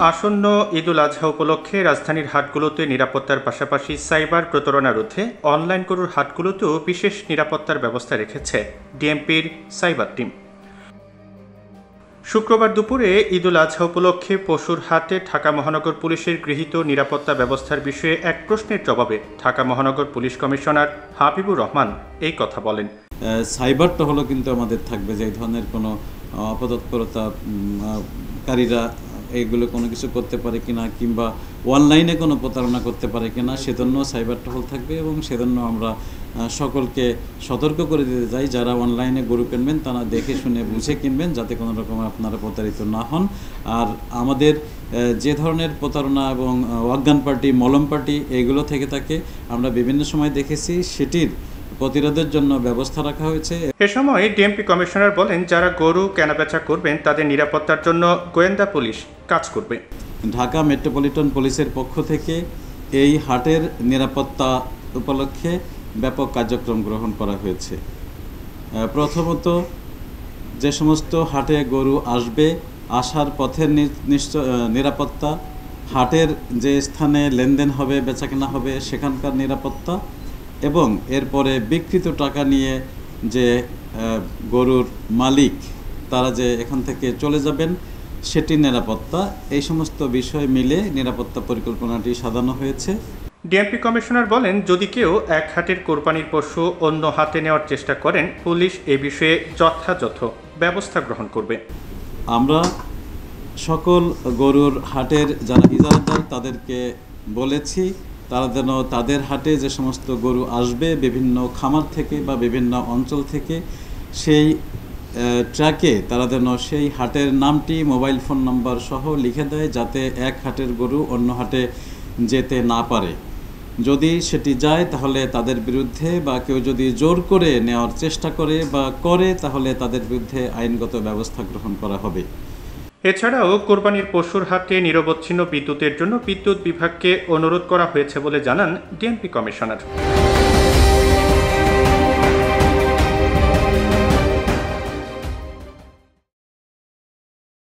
আসন্ন ঈদুল আজহা উপলক্ষে রাজধানীর হাটগুলোতে নিরাপত্তার পাশাপাশি সাইবার প্রতারণা রোধে অনলাইন গরুর হাটগুলোতেও বিশেষ নিরাপত্তার ব্যবস্থা রেখেছে ডিএমপির সাইবার টিম। শুক্রবার দুপুরে ঈদুল আজহা উপলক্ষে পশুর হাটে ঢাকা মহানগর পুলিশের গৃহীত নিরাপত্তা ব্যবস্থার বিষয়ে এক প্রশ্নের জবাবে ঢাকা মহানগর পুলিশ কমিশনার হাবিবুর রহমান এই কথা বলেন। সাইবার টহল কিন্তু আমাদের থাকবে, যে এই ধরনের কোনো অপতৎপরতাকারীরা এইগুলো কোনো কিছু করতে পারে কিনা কিংবা অনলাইনে কোনো প্রতারণা করতে পারে কিনা সেজন্য সাইবার টহল থাকবে, এবং সেজন্য আমরা সকলকে সতর্ক করে দিতে চাই, যারা অনলাইনে গরু কিনবেন তারা দেখে শুনে বুঝে কিনবেন, যাতে কোনো রকম আপনারা প্রতারিত না হন। আর আমাদের যে ধরনের প্রতারণা এবং অজ্ঞান পার্টি, মলম পার্টি এইগুলো থেকে থাকে আমরা বিভিন্ন সময় দেখেছি, সেটির প্রতিরোধের জন্য ব্যবস্থা রাখা হয়েছে। এ সময় ডিএমপি কমিশনার বলেন, যারা গরু কেনাবেচা করবেন তাদের নিরাপত্তার জন্য গোয়েন্দা পুলিশ কাজ করবে। ঢাকা মেট্রোপলিটন পুলিশের পক্ষ থেকে এই হাটের নিরাপত্তা উপলক্ষে ব্যাপক কার্যক্রম গ্রহণ করা হয়েছে। প্রথমত, যে সমস্ত হাটে গরু আসবে, আসার পথের নিরাপত্তা, হাটের যে স্থানে লেনদেন হবে, বেচাকেনা হবে সেখানকার নিরাপত্তা, এবং এরপরে বিকৃত টাকা নিয়ে যে গরুর মালিক তারা যে এখান থেকে চলে যাবেন সেটির নিরাপত্তা, এই সমস্ত বিষয় মিলে নিরাপত্তা পরিকল্পনাটি সাজানো হয়েছে। ডিএমপি কমিশনার বলেন, যদি কেউ এক হাটের কোরবানির পশু অন্য হাতে নেওয়ার চেষ্টা করেন, পুলিশ এ বিষয়ে যথাযথ ব্যবস্থা গ্রহণ করবে। আমরা সকল গরুর হাটের যারা ইজারাদার তাদেরকে বলেছি, তারা যেন তাদের হাটে যে সমস্ত গরু আসবে বিভিন্ন খামার থেকে বা বিভিন্ন অঞ্চল থেকে, সেই ট্র্যাকে তারা যেন সেই হাটের নামটি, মোবাইল ফোন নাম্বার সহ লিখে দেয়, যাতে এক হাটের গরু অন্য হাটে যেতে না পারে। যদি সেটি যায় তাহলে তাদের বিরুদ্ধে, বা কেউ যদি জোর করে নেওয়ার চেষ্টা করে বা করে, তাহলে তাদের বিরুদ্ধে আইনগত ব্যবস্থা গ্রহণ করা হবে। এছাড়াও কোরবানির পশুর হাটে নিরবচ্ছিন্ন বিদ্যুতের জন্য বিদ্যুৎ বিভাগকে অনুরোধ করা হয়েছে বলে জানান ডিএমপি কমিশনার।